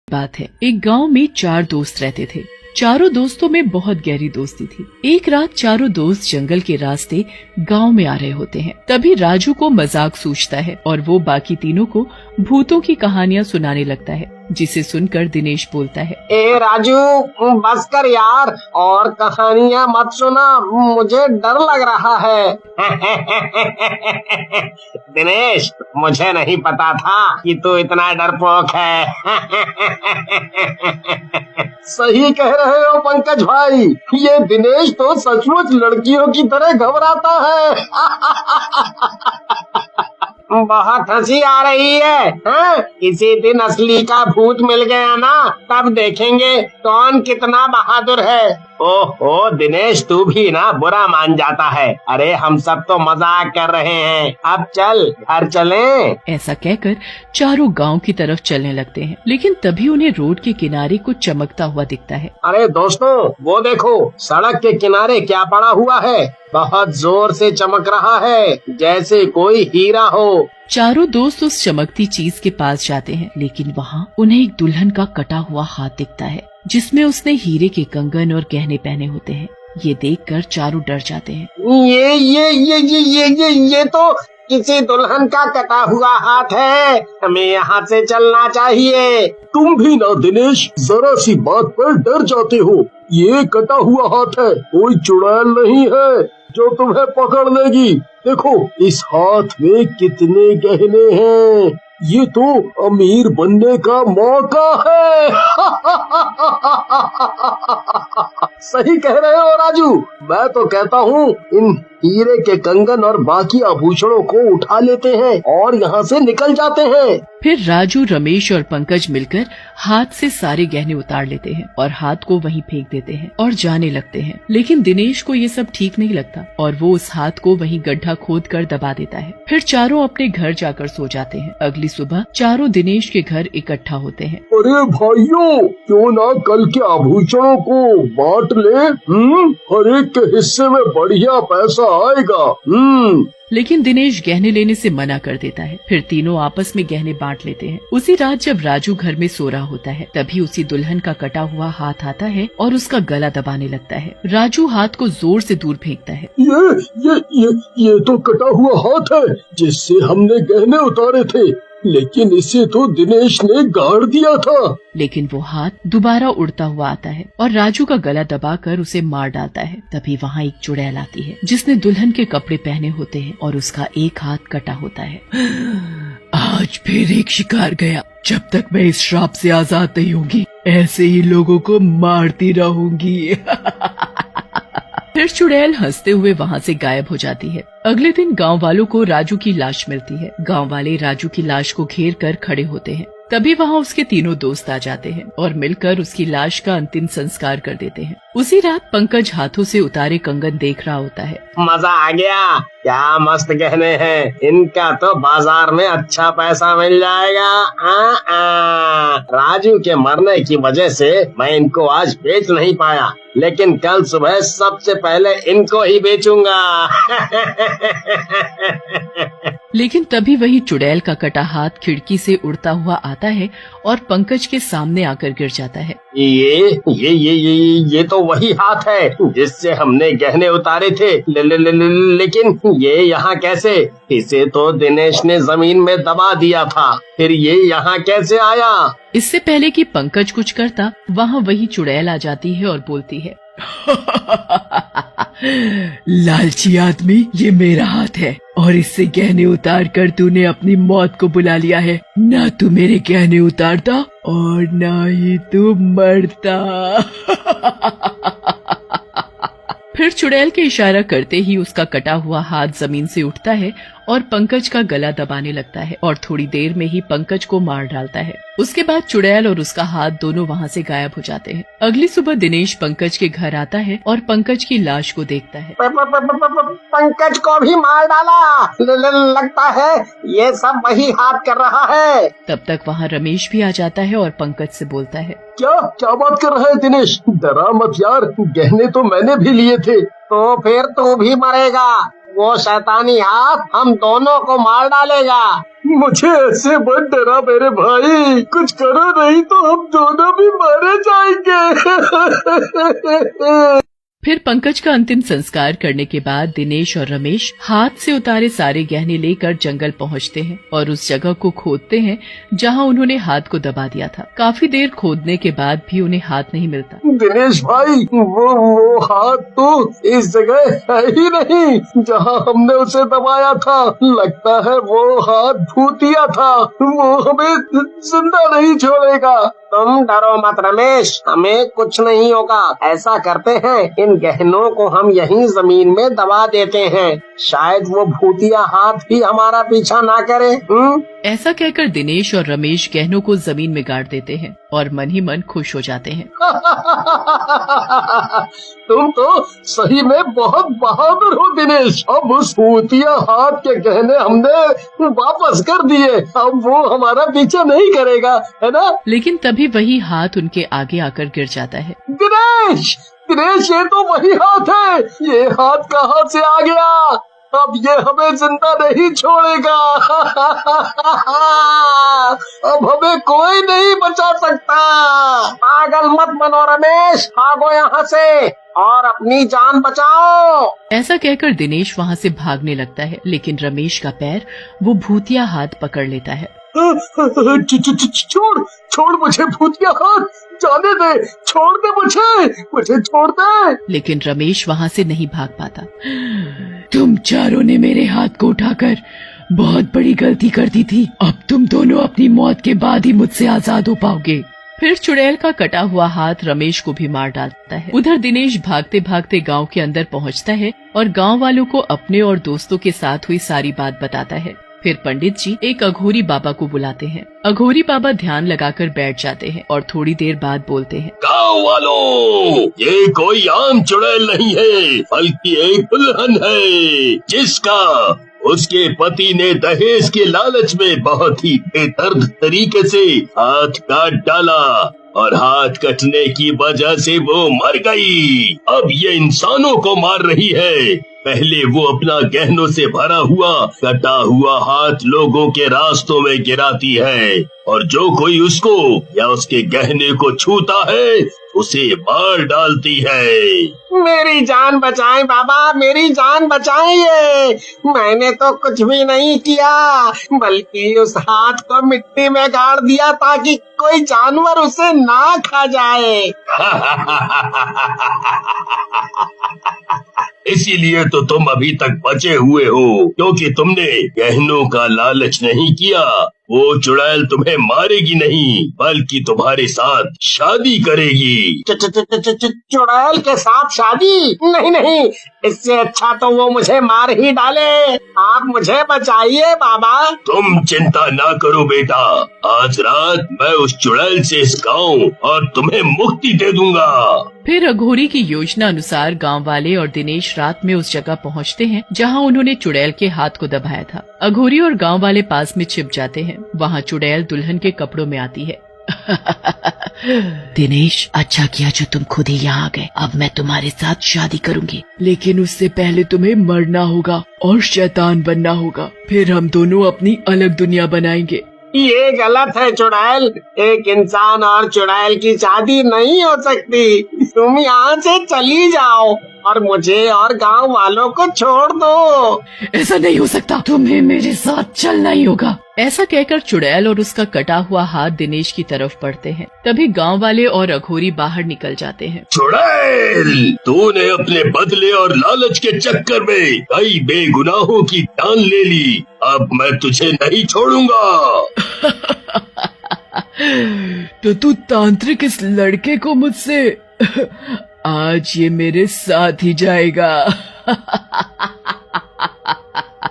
बात है, एक गांव में 4 दोस्त रहते थे। चारों दोस्तों में बहुत गहरी दोस्ती थी। एक रात चारों दोस्त जंगल के रास्ते गांव में आ रहे होते हैं। तभी राजू को मजाक सूझता है और वो बाकी तीनों को भूतों की कहानियां सुनाने लगता है, जिसे सुनकर दिनेश बोलता है, ए राजू, बस कर यार, और कहानियां मत सुना, मुझे डर लग रहा है। दिनेश, मुझे नहीं पता था कि तू इतना डरपोक है। सही कह रहे हो पंकज भाई, ये दिनेश तो सचमुच लड़कियों की तरह घबराता है। बहुत हंसी आ रही है, हाँ? किसी दिन असली का भूत मिल गया ना, तब देखेंगे कौन कितना बहादुर है। ओहो दिनेश, तू भी ना बुरा मान जाता है। अरे हम सब तो मजाक कर रहे हैं, अब चल घर चलें। ऐसा कहकर चारों गांव की तरफ चलने लगते हैं, लेकिन तभी उन्हें रोड के किनारे कुछ चमकता हुआ दिखता है। अरे दोस्तों, वो देखो, सड़क के किनारे क्या पड़ा हुआ है, बहुत जोर से चमक रहा है, जैसे कोई हीरा हो। चारों दोस्त उस चमकती चीज के पास जाते हैं, लेकिन वहाँ उन्हें एक दुल्हन का कटा हुआ हाथ दिखता है, जिसमें उसने हीरे के कंगन और गहने पहने होते हैं। ये देखकर चारों डर जाते हैं। ये तो किसी दुल्हन का कटा हुआ हाथ है, हमें यहाँ से चलना चाहिए। तुम भी ना दिनेश, जरा सी बात पर डर जाते हो। ये कटा हुआ हाथ है, कोई चुड़ैल नहीं है जो तुम्हें पकड़ लेगी। देखो इस हाथ में कितने गहने हैं, ये तो अमीर बनने का मौका है। सही कह रहे हो राजू, मैं तो कहता हूँ इन हीरे के कंगन और बाकी आभूषणों को उठा लेते हैं और यहाँ से निकल जाते हैं। फिर राजू, रमेश और पंकज मिलकर हाथ से सारे गहने उतार लेते हैं और हाथ को वहीं फेंक देते हैं और जाने लगते हैं। लेकिन दिनेश को ये सब ठीक नहीं लगता और वो उस हाथ को वहीं गड्ढा खोद कर दबा देता है। फिर चारों अपने घर जाकर सो जाते हैं। अगली सुबह चारों दिनेश के घर इकट्ठा होते हैं। अरे भाइयों, क्यों ना कल के आभूषणों को बांट ले, हर एक के हिस्से में बढ़िया पैसा आएगा। लेकिन दिनेश गहने लेने से मना कर देता है। फिर तीनों आपस में गहने बांट लेते हैं। उसी रात जब राजू घर में सो रहा होता है, तभी उसी दुल्हन का कटा हुआ हाथ आता है और उसका गला दबाने लगता है। राजू हाथ को जोर से दूर फेंकता है। ये तो कटा हुआ हाथ है जिससे हमने गहने उतारे थे, लेकिन इसे तो दिनेश ने गाड़ दिया था। लेकिन वो हाथ दोबारा उड़ता हुआ आता है और राजू का गला दबाकर उसे मार डालता है। तभी वहाँ एक चुड़ैल आती है, जिसने दुल्हन के कपड़े पहने होते हैं और उसका एक हाथ कटा होता है। आज फिर एक शिकार गया। जब तक मैं इस श्राप से आजाद नहीं होंगी, ऐसे ही लोगों को मारती रहूंगी। फिर चुड़ैल हंसते हुए वहाँ से गायब हो जाती है। अगले दिन गांव वालों को राजू की लाश मिलती है। गांव वाले राजू की लाश को घेर कर खड़े होते हैं। तभी वहाँ उसके तीनों दोस्त आ जाते हैं और मिलकर उसकी लाश का अंतिम संस्कार कर देते हैं। उसी रात पंकज हाथों से उतारे कंगन देख रहा होता है। मजा आ गया, क्या मस्त गहने हैं, इनका तो बाजार में अच्छा पैसा मिल जाएगा। राजू के मरने की वजह से मैं इनको आज बेच नहीं पाया, लेकिन कल सुबह सबसे पहले इनको ही बेचूंगा। लेकिन तभी वही चुड़ैल का कटा हाथ खिड़की से उड़ता हुआ आता है और पंकज के सामने आकर गिर जाता है। ये तो वही हाथ है जिससे हमने गहने उतारे थे, लेकिन ये यहाँ कैसे? इसे तो दिनेश ने जमीन में दबा दिया था, फिर ये यहाँ कैसे आया? इससे पहले कि पंकज कुछ करता, वहाँ वही चुड़ैल आ जाती है और बोलती है, लालची आदमी, ये मेरा हाथ है और इससे गहने उतार कर तूने अपनी मौत को बुला लिया है। ना तू मेरे गहने उतारता और ना ही तू मरता। फिर चुड़ैल के इशारा करते ही उसका कटा हुआ हाथ जमीन से उठता है और पंकज का गला दबाने लगता है और थोड़ी देर में ही पंकज को मार डालता है। उसके बाद चुड़ैल और उसका हाथ दोनों वहाँ से गायब हो जाते हैं। अगली सुबह दिनेश पंकज के घर आता है और पंकज की लाश को देखता है। पंकज को भी मार डाला, लगता है ये सब वही हाथ कर रहा है। तब तक वहाँ रमेश भी आ जाता है और पंकज से बोलता है, क्या बात कर रहे हैं दिनेश, डरा मत यार, गहने तो मैंने भी लिए थे। तो फिर तू भी मरेगा, वो शैतानी हाथ हम दोनों को मार डालेगा। मुझे ऐसे मत डरा मेरे भाई, कुछ करो नहीं तो हम दोनों भी मारे जाएंगे। फिर पंकज का अंतिम संस्कार करने के बाद दिनेश और रमेश हाथ से उतारे सारे गहने लेकर जंगल पहुंचते हैं और उस जगह को खोदते हैं जहां उन्होंने हाथ को दबा दिया था। काफी देर खोदने के बाद भी उन्हें हाथ नहीं मिलता। दिनेश भाई, वो हाथ तो इस जगह है ही नहीं जहां हमने उसे दबाया था। लगता है वो हाथ भूतिया था, वो हमें जिंदा नहीं छोड़ेगा। तुम डरो मत रमेश, हमें कुछ नहीं होगा। ऐसा करते हैं, इन गहनों को हम यहीं जमीन में दबा देते हैं, शायद वो भूतिया हाथ भी हमारा पीछा ना करे। ऐसा कहकर दिनेश और रमेश गहनों को जमीन में गाड़ देते हैं और मन ही मन खुश हो जाते हैं। तुम तो सही में बहुत बहादुर हो दिनेश। अब उस भूतिया हाथ के गहने हमने वापस कर दिए, अब वो हमारा पीछा नहीं करेगा, है ना? लेकिन तभी वही हाथ उनके आगे आकर गिर जाता है। दिनेश, दिनेश, ये तो वही हाथ है। ये हाथ कहाँ से आ गया? अब ये हमें जिंदा नहीं छोड़ेगा। अब हमें कोई नहीं बचा सकता। पागल मत बनो रमेश, भागो यहाँ से और अपनी जान बचाओ। ऐसा कहकर दिनेश वहाँ से भागने लगता है, लेकिन रमेश का पैर वो भूतिया हाथ पकड़ लेता है। छोड़ छोड़ मुझे भूतिया हाथ, जाने दे, छोड़ दे मुझे छोड़ दे। लेकिन रमेश वहाँ से नहीं भाग पाता। तुम चारों ने मेरे हाथ को उठाकर बहुत बड़ी गलती कर दी थी। अब तुम दोनों अपनी मौत के बाद ही मुझसे आजाद हो पाओगे। फिर चुड़ैल का कटा हुआ हाथ रमेश को भी मार डालता है। उधर दिनेश भागते भागते गांव के अंदर पहुंचता है और गांव वालों को अपने और दोस्तों के साथ हुई सारी बात बताता है। फिर पंडित जी एक अघोरी बाबा को बुलाते हैं। अघोरी बाबा ध्यान लगाकर बैठ जाते हैं और थोड़ी देर बाद बोलते हैं, गाँव वालों, ये कोई आम चुड़ैल नहीं है, बल्कि एक दुल्हन है जिसका उसके पति ने दहेज के लालच में बहुत ही बेदर्द तरीके से हाथ काट डाला और हाथ कटने की वजह से वो मर गई। अब ये इंसानों को मार रही है। पहले वो अपना गहनों से भरा हुआ कटा हुआ हाथ लोगों के रास्तों में गिराती है और जो कोई उसको या उसके गहने को छूता है उसे मार डालती है। मेरी जान बचाएं बाबा, मेरी जान बचाइए। मैंने तो कुछ भी नहीं किया, बल्कि उस हाथ को मिट्टी में गाड़ दिया ताकि कोई जानवर उसे ना खा जाए। इसीलिए तो तुम अभी तक बचे हुए हो, क्योंकि तुमने गहनों का लालच नहीं किया। वो चुड़ैल तुम्हें मारेगी नहीं, बल्कि तुम्हारे साथ शादी करेगी। चुड़ैल के साथ शादी? नहीं नहीं, इससे अच्छा तो वो मुझे मार ही डाले। आप मुझे बचाइए बाबा। तुम चिंता ना करो बेटा, आज रात मैं उस चुड़ैल से इस गाँव और तुम्हें मुक्ति दे दूंगा। फिर अघोरी की योजना अनुसार गांव वाले और दिनेश रात में उस जगह पहुंचते हैं जहां उन्होंने चुड़ैल के हाथ को दबाया था। अघोरी और गांव वाले पास में छिप जाते हैं। वहां चुड़ैल दुल्हन के कपड़ों में आती है। दिनेश, अच्छा किया जो तुम खुद ही यहाँ आ गए। अब मैं तुम्हारे साथ शादी करूंगी, लेकिन उससे पहले तुम्हें मरना होगा और शैतान बनना होगा। फिर हम दोनों अपनी अलग दुनिया बनाएंगे। ये गलत है चुड़ैल, एक इंसान और चुड़ैल की शादी नहीं हो सकती। तुम यहाँ से चली जाओ और मुझे और गांव वालों को छोड़ दो। ऐसा नहीं हो सकता, तुम्हें मेरे साथ चलना ही होगा। ऐसा कहकर चुड़ैल और उसका कटा हुआ हाथ दिनेश की तरफ बढ़ते हैं। तभी गांव वाले और अघोरी बाहर निकल जाते हैं। चुड़ैल, तूने अपने बदले और लालच के चक्कर में कई बेगुनाहों की जान ले ली। अब मैं तुझे नहीं छोड़ूंगा। तो तू तांत्रिक इस लड़के को मुझसे आज ये मेरे साथ ही जाएगा।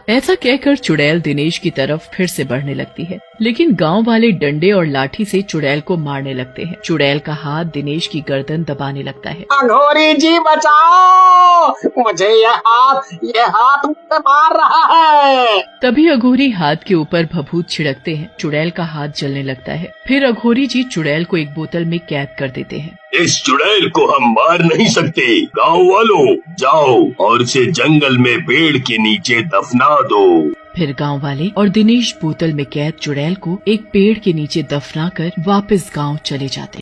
ऐसा कहकर चुड़ैल दिनेश की तरफ फिर से बढ़ने लगती है, लेकिन गांव वाले डंडे और लाठी से चुड़ैल को मारने लगते हैं। चुड़ैल का हाथ दिनेश की गर्दन दबाने लगता है। अघोरी जी बचाओ, मुझे ये हाथ मुझसे मार रहा है। तभी अघोरी हाथ के ऊपर भभूत छिड़कते हैं। चुड़ैल का हाथ जलने लगता है। फिर अघोरी जी चुड़ैल को एक बोतल में कैद कर देते हैं। इस चुड़ैल को हम मार नहीं सकते। गाँव वालों, जाओ और इसे जंगल में पेड़ के नीचे दफना दो। फिर गांव वाले और दिनेश बोतल में कैद चुड़ैल को एक पेड़ के नीचे दफनाकर वापस गांव चले जाते।